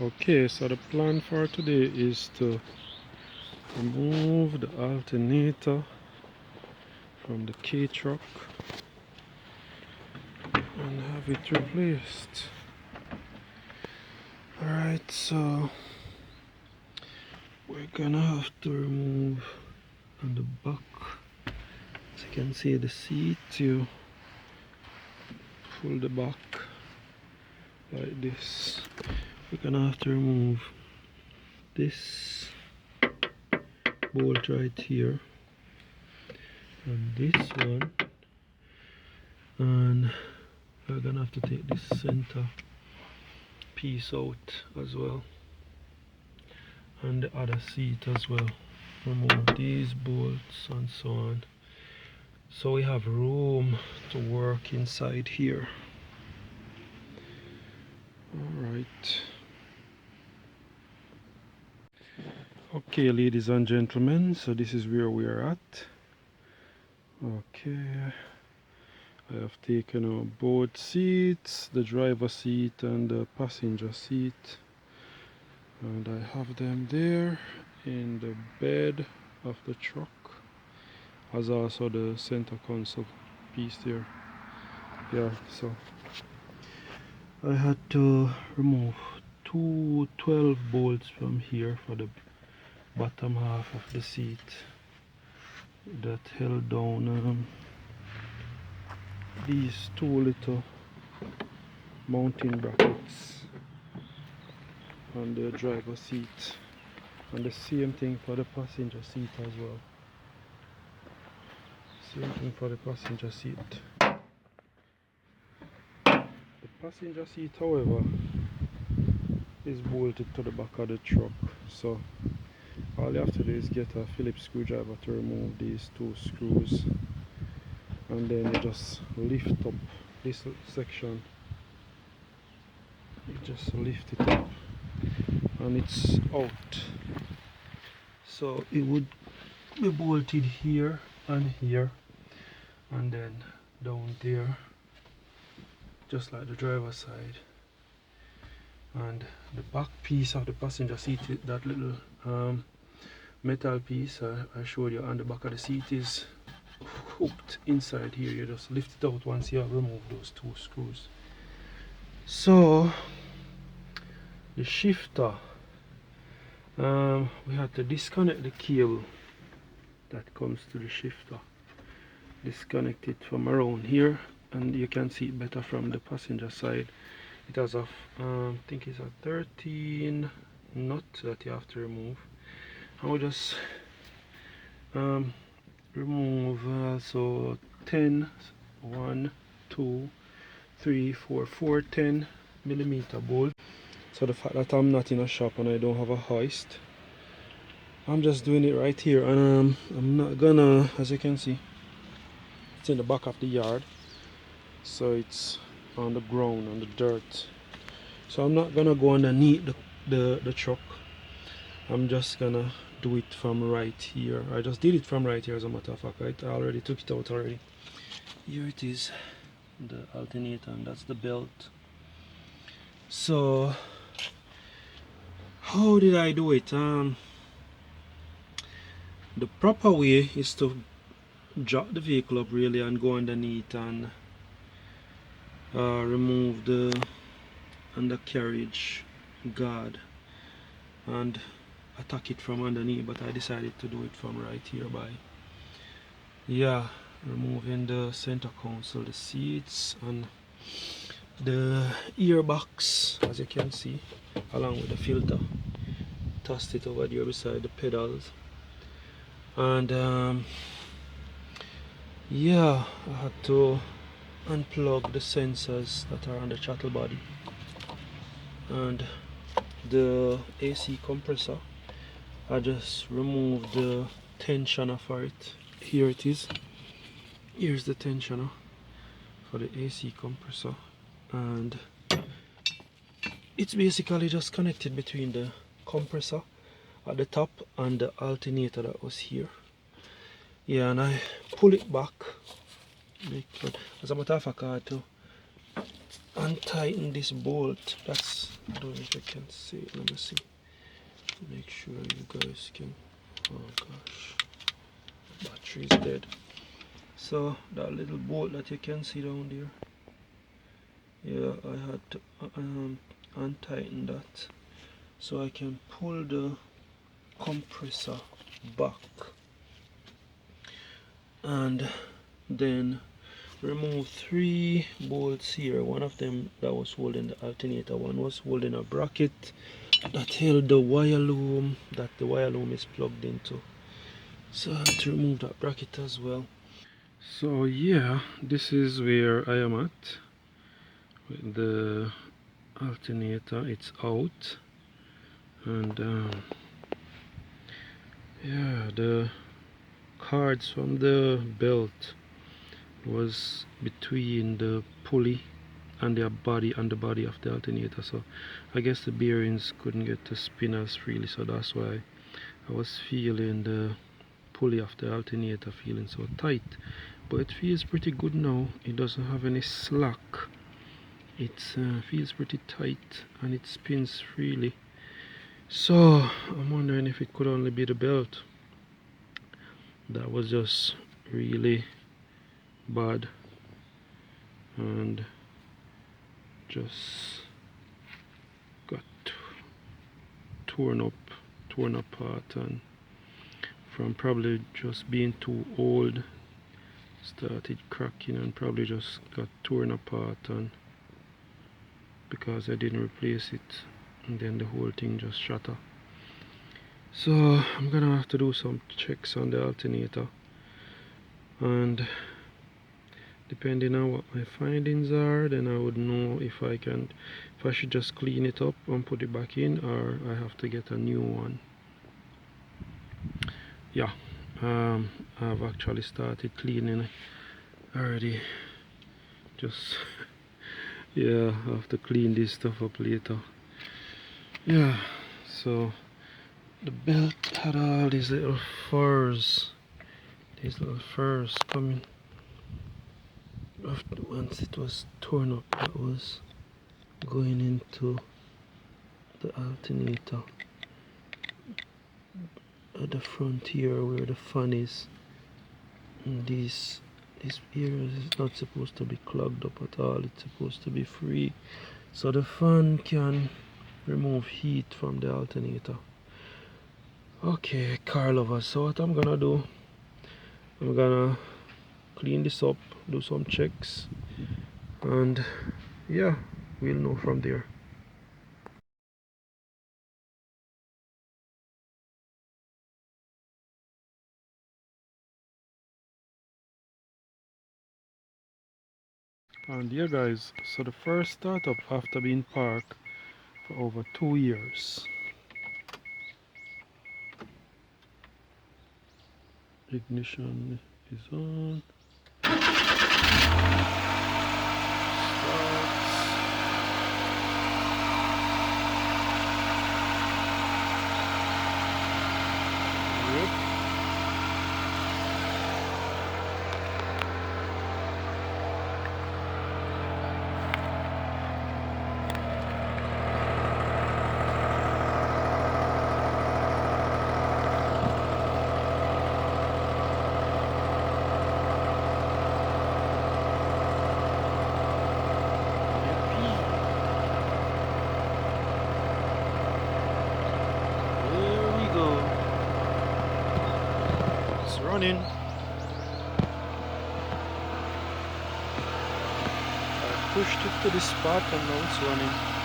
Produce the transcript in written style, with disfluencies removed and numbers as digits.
Okay, so the plan for today is to remove the alternator from the K truck and have it replaced. Alright, so we're gonna have to remove on the back, as you can see, the seat. You pull the back like this. We're gonna have to remove this bolt right here and this one, and we're gonna have to take this center piece out as well, and the other seat as well. Remove these bolts and so on, so we have room to work inside here. Alright. Okay, ladies and gentlemen, so this is where we are at. Okay, I have taken out both seats, the driver seat and the passenger seat, and I have them there in the bed of the truck, as also the center console piece there. Yeah, so I had to remove two 12 bolts from here for the bottom half of the seat that held down these two little mounting brackets on the driver seat, and the same thing for the passenger seat as well. Same thing for the passenger seat. The passenger seat, however, is bolted to the back of the truck, so all you have to do is get a Phillips screwdriver to remove these two screws, and then you just lift up this section. You just lift it up and it's out. So it would be bolted here and here and then down there, just like the driver's side. And the back piece of the passenger seat, that little metal piece I showed you on the back of the seat, is hooked inside here. You just lift it out once you have removed those two screws. So the shifter, we had to disconnect the cable that comes to the shifter, disconnect it from around here, and you can see it better from the passenger side. It has a I think it's a 13 nut that you have to remove, and we just remove also 10 1 2 3 4 4 10 millimeter bolt. So the fact that I'm not in a shop and I don't have a hoist, I'm just doing it right here, and I'm not gonna, as you can see, it's in the back of the yard, so it's on the ground, on the dirt, so I'm not gonna go underneath the truck. I'm just gonna do it from right here. I just did it from right here, as a matter of fact. I already took it out already. Here it is, the alternator, and that's the belt. So how did I do it? The proper way is to drop the vehicle up really and go underneath and remove the undercarriage guard and attack it from underneath, but I decided to do it from right here by removing the center console, the seats and the earbox, as you can see, along with the filter. Tossed it over there beside the pedals, and I had to unplug the sensors that are on the throttle body and the AC compressor. I just removed the tensioner for it. Here it is. Here's the tensioner for the AC compressor, and it's basically just connected between the compressor at the top and the alternator that was here. Yeah, and I pull it back, because as a matter of fact I had to untighten this bolt. That's, I don't know if I can see it. Let me see. Make sure you guys can. Oh gosh, battery is dead. So that little bolt that you can see down there, yeah, I had to untighten that so I can pull the compressor back and then remove 3 bolts here. One of them that was holding the alternator, one was holding a bracket that held the wire loom that the wire loom is plugged into. So I have to remove that bracket as well. So yeah, this is where I am at with the alternator. It's out, and yeah, the cards from the belt was between the pulley and the body of the alternator, so I guess the bearings couldn't get to spin as freely, so that's why I was feeling the pulley of the alternator feeling so tight. But it feels pretty good now. It doesn't have any slack. It feels pretty tight and it spins freely. So I'm wondering if it could only be the belt that was just really bad and just got torn apart, and from probably just being too old started cracking and probably just got torn apart, and because I didn't replace it, and then the whole thing just shattered. So I'm gonna have to do some checks on the alternator, and depending on what my findings are, then I would know if I should just clean it up and put it back in, or I have to get a new one. Yeah, I've actually started cleaning already. Just yeah, I have to clean this stuff up later. Yeah, so the belt had all these little furs coming after. Once it was torn up, that was going into the alternator at the front here where the fan is, and this area is not supposed to be clogged up at all. It's supposed to be free so the fan can remove heat from the alternator. Okay, car lovers, so what I'm gonna do, I'm gonna clean this up, do some checks, and yeah, we'll know from there. And yeah guys, so the first startup after being parked for over 2 years. Ignition is on. Running. I pushed it to the spot and now it's running.